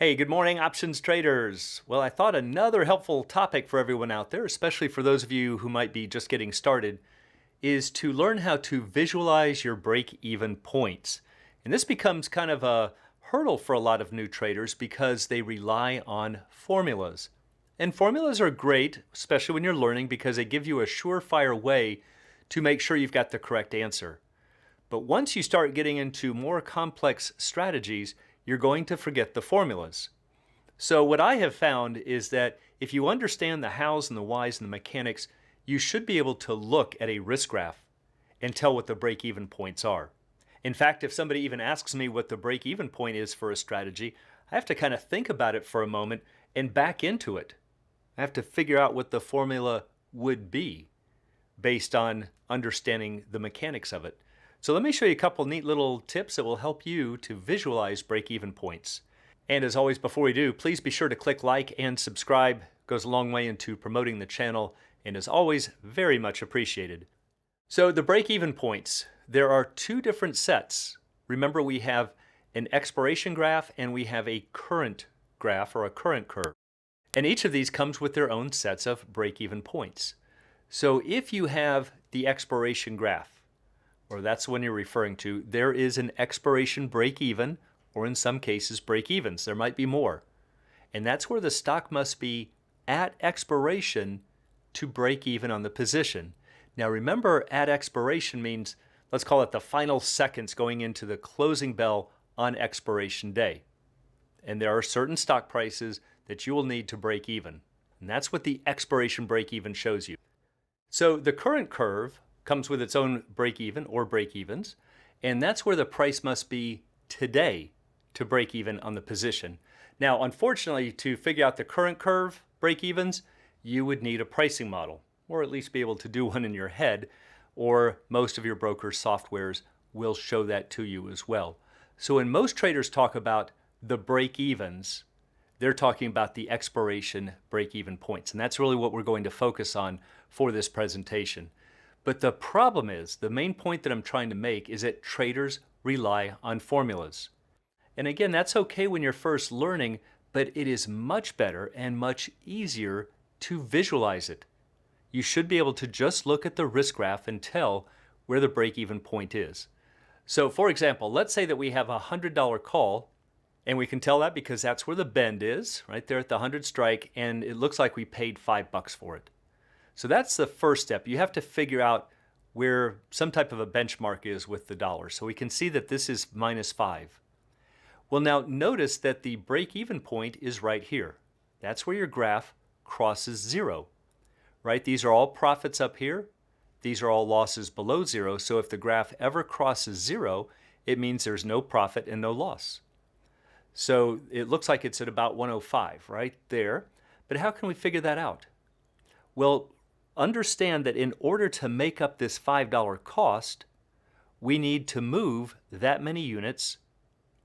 Hey, good morning, options traders. Well, I thought another helpful topic for everyone out there, especially for those of you who might be just getting started, is to learn how to visualize your break-even points. And this becomes kind of a hurdle for a lot of new traders because they rely on formulas. And formulas are great, especially when you're learning, because they give you a surefire way to make sure you've got the correct answer. But once you start getting into more complex strategies, you're going to forget the formulas. So what I have found is that if you understand the hows and the whys and the mechanics, you should be able to look at a risk graph and tell what the break-even points are. In fact, if somebody even asks me what the break-even point is for a strategy, I have to kind of think about it for a moment and back into it. I have to figure out what the formula would be based on understanding the mechanics of it. So let me show you a couple neat little tips that will help you to visualize break-even points. And as always, before we do, please be sure to click like and subscribe. It goes a long way into promoting the channel and is always very much appreciated. So the break-even points, there are two different sets. Remember, we have an expiration graph and we have a current graph or a current curve. And each of these comes with their own sets of break-even points. So if you have the expiration graph, or that's when you're referring to, there is an expiration break-even, or in some cases break-evens. There might be more. And that's where the stock must be at expiration to break even on the position. Now remember, at expiration means, let's call it the final seconds going into the closing bell on expiration day. And there are certain stock prices that you will need to break even. And that's what the expiration break-even shows you. So the current curve comes with its own break-even or break-evens, and that's where the price must be today to break even on the position. Now, unfortunately, to figure out the current curve break-evens, you would need a pricing model, or at least be able to do one in your head, or most of your broker's softwares will show that to you as well. So when most traders talk about the break-evens, they're talking about the expiration break-even points, and that's really what we're going to focus on for this presentation. But the problem is, the main point that I'm trying to make is that traders rely on formulas. And again, that's okay when you're first learning, but it is much better and much easier to visualize it. You should be able to just look at the risk graph and tell where the break-even point is. So for example, let's say that we have a $100 call, and we can tell that because that's where the bend is, right there at the 100 strike, and it looks like we paid $5 for it. So that's the first step. You have to figure out where some type of a benchmark is with the dollar. So we can see that this is -5. Well, now notice that the break-even point is right here. That's where your graph crosses zero, right? These are all profits up here. These are all losses below zero. So if the graph ever crosses zero, it means there's no profit and no loss. So it looks like it's at about 105 right there. But how can we figure that out? Well, understand that in order to make up this $5 cost, we need to move that many units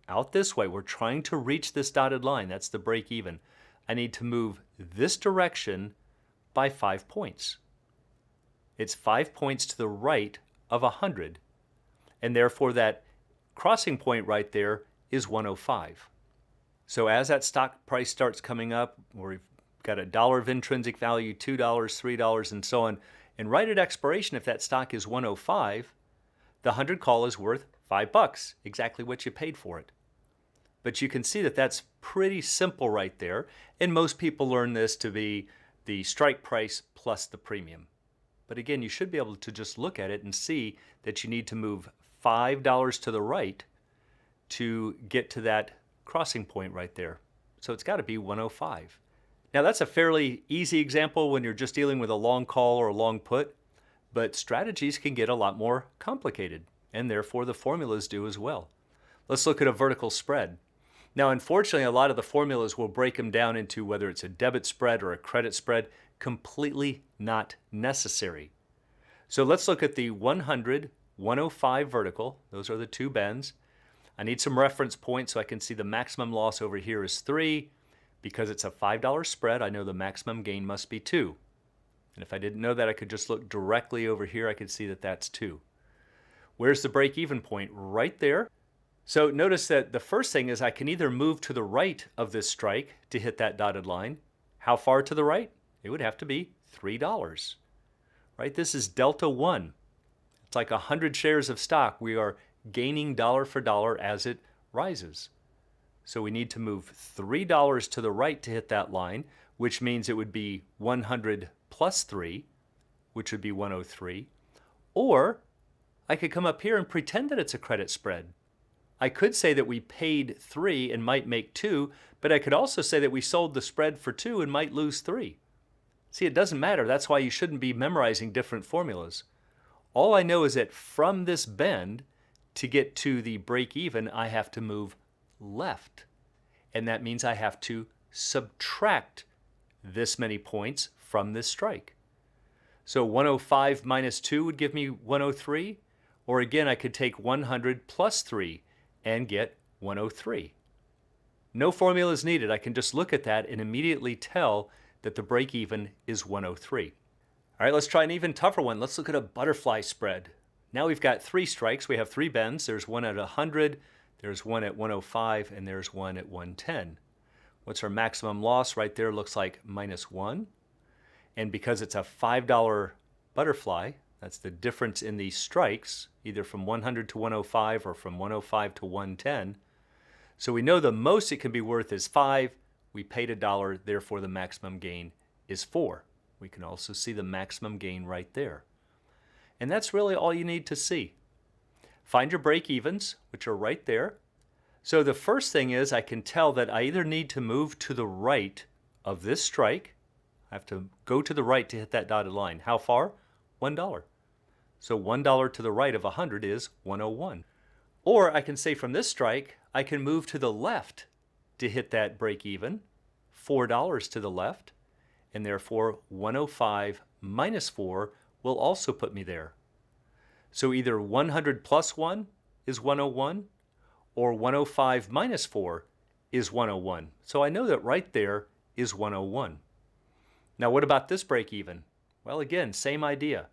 out this way. We're trying to reach this dotted line. That's the break even. I need to move this direction by 5 points. It's 5 points to the right of 100. And therefore that crossing point right there is 105. So as that stock price starts coming up, we've got $1 of intrinsic value, $2, $3, and so on. And right at expiration, if that stock is 105, the 100 call is worth $5, exactly what you paid for it. But you can see that that's pretty simple right there. And most people learn this to be the strike price plus the premium. But again, you should be able to just look at it and see that you need to move $5 to the right to get to that crossing point right there. So it's got to be 105. Now that's a fairly easy example when you're just dealing with a long call or a long put, but strategies can get a lot more complicated, and therefore the formulas do as well. Let's look at a vertical spread. Now unfortunately, a lot of the formulas will break them down into whether it's a debit spread or a credit spread. Completely not necessary. So let's look at the 100, 105 vertical. Those are the two bends. I need some reference points so I can see the maximum loss over here is 3. Because it's a $5 spread, I know the maximum gain must be 2. And if I didn't know that, I could just look directly over here. I could see that that's 2. Where's the break-even point? Right there. So notice that the first thing is I can either move to the right of this strike to hit that dotted line. How far to the right? It would have to be $3, right? This is delta 1. It's like 100 shares of stock. We are gaining dollar for dollar as it rises. So we need to move $3 to the right to hit that line, which means it would be 100 plus 3, which would be 103. Or I could come up here and pretend that it's a credit spread. I could say that we paid 3 and might make 2, but I could also say that we sold the spread for 2 and might lose 3. See, it doesn't matter. That's why you shouldn't be memorizing different formulas. All I know is that from this bend, to get to the break even, I have to move left. And that means I have to subtract this many points from this strike. So 105 minus 2 would give me 103. Or again, I could take 100 plus 3 and get 103. No formula is needed. I can just look at that and immediately tell that the break even is 103. All right, let's try an even tougher one. Let's look at a butterfly spread. Now we've got 3 strikes. We have 3 bends. There's one at 100, there's one at 105, and there's one at 110. What's our maximum loss? Right there looks like -1. And because it's a $5 butterfly, that's the difference in these strikes, either from 100 to 105 or from 105 to 110. So we know the most it can be worth is 5. We paid $1, therefore the maximum gain is 4. We can also see the maximum gain right there. And that's really all you need to see. Find your break evens, which are right there. So the first thing is I can tell that I either need to move to the right of this strike. I have to go to the right to hit that dotted line. How far? $1. So $1 to the right of 100 is 101. Or I can say from this strike, I can move to the left to hit that break even, $4 to the left, and therefore 105 minus 4 will also put me there. So either 100 plus 1 is 101, or 105 minus 4 is 101. So I know that right there is 101. Now what about this break even? Well, again, same idea.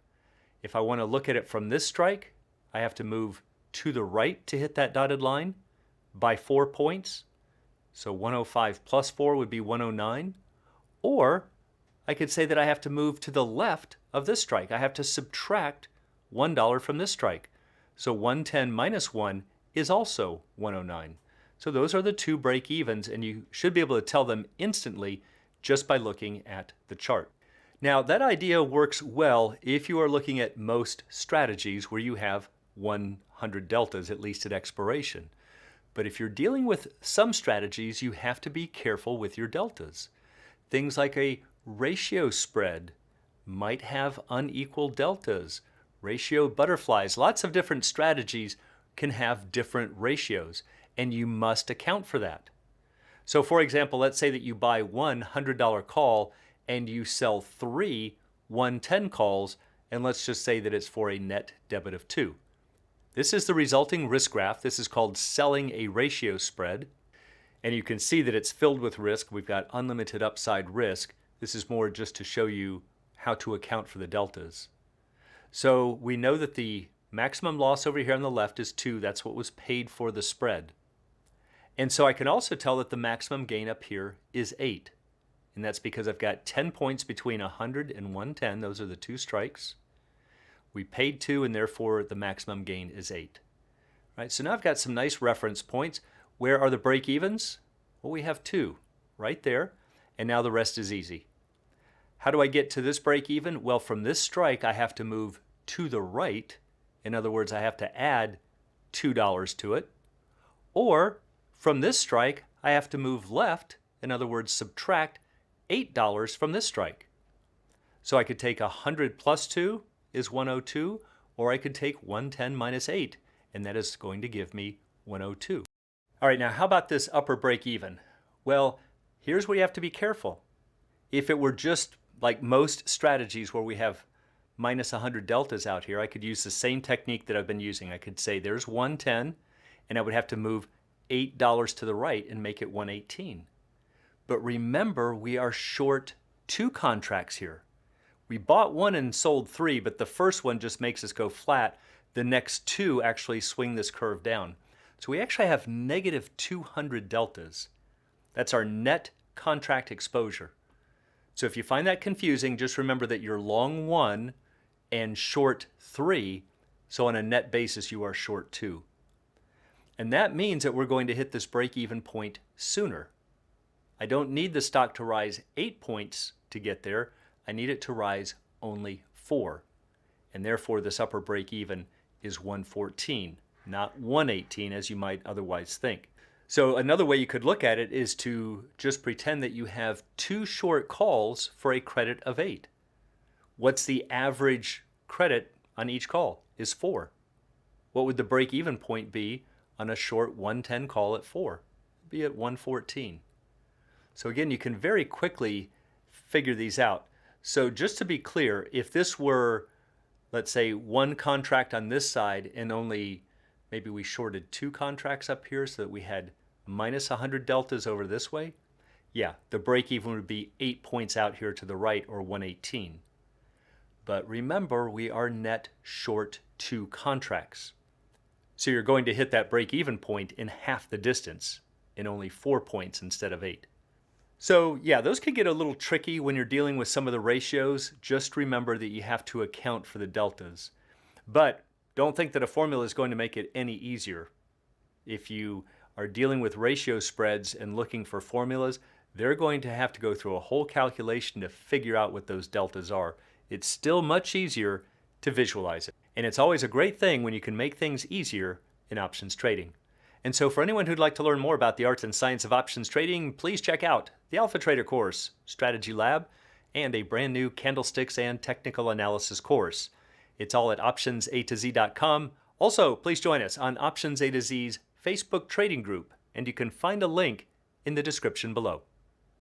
If I want to look at it from this strike, I have to move to the right to hit that dotted line by 4 points. So 105 plus 4 would be 109. Or I could say that I have to move to the left of this strike. I have to subtract $1 from this strike. So 110 minus 1 is also 109. So those are the 2 break evens, and you should be able to tell them instantly just by looking at the chart. Now, that idea works well if you are looking at most strategies where you have 100 deltas, at least at expiration. But if you're dealing with some strategies, you have to be careful with your deltas. Things like a ratio spread might have unequal deltas. Ratio butterflies, lots of different strategies can have different ratios, and you must account for that. So for example, let's say that you buy one $100 call and you sell 3 110 calls, and let's just say that it's for a net debit of 2. This is the resulting risk graph. This is called selling a ratio spread. And you can see that it's filled with risk. We've got unlimited upside risk. This is more just to show you how to account for the deltas. So we know that the maximum loss over here on the left is 2. That's what was paid for the spread. And so I can also tell that the maximum gain up here is 8. And that's because I've got 10 points between 100 and 110. Those are the 2 strikes. We paid 2, and therefore the maximum gain is 8. Right, so now I've got some nice reference points. Where are the break evens? Well, we have 2 right there, and now the rest is easy. How do I get to this break even? Well, from this strike, I have to move to the right. In other words, I have to add $2 to it. Or from this strike, I have to move left. In other words, subtract $8 from this strike. So I could take 100 plus 2 is 102, or I could take 110 minus 8, and that is going to give me 102. All right, now how about this upper break even? Well, here's where you have to be careful. If it were just like most strategies where we have minus 100 deltas out here, I could use the same technique that I've been using. I could say there's 110, and I would have to move $8 to the right and make it 118. But remember, we are short 2 contracts here. We bought 1 and sold 3, but the first one just makes us go flat. The next 2 actually swing this curve down. So we actually have negative 200 deltas. That's our net contract exposure. So if you find that confusing, just remember that you're long 1 and short 3. So on a net basis, you are short 2. And that means that we're going to hit this break-even point sooner. I don't need the stock to rise 8 points to get there. I need it to rise only 4. And therefore, this upper break-even is 114, not 118 as you might otherwise think. So another way you could look at it is to just pretend that you have 2 short calls for a credit of 8. What's the average credit on each call? Is 4. What would the break-even point be on a short 110 call at 4? It'd be at 114. So again, you can very quickly figure these out. So just to be clear, if this were, let's say, 1 contract on this side and only maybe we shorted 2 contracts up here so that we had minus 100 deltas over this way, yeah, the break-even would be 8 points out here to the right, or 118. But remember, we are net short 2 contracts. So you're going to hit that break-even point in half the distance, in only 4 points instead of 8. So yeah, those can get a little tricky when you're dealing with some of the ratios. Just remember that you have to account for the deltas. But don't think that a formula is going to make it any easier. If you are dealing with ratio spreads and looking for formulas, they're going to have to go through a whole calculation to figure out what those deltas are. It's still much easier to visualize it. And it's always a great thing when you can make things easier in options trading. And so for anyone who'd like to learn more about the art and science of options trading, please check out the Alpha Trader course, Strategy Lab, and a brand new candlesticks and technical analysis course. It's all at optionsatoz.com. Also, please join us on Options A to Z's Facebook trading group, and you can find a link in the description below.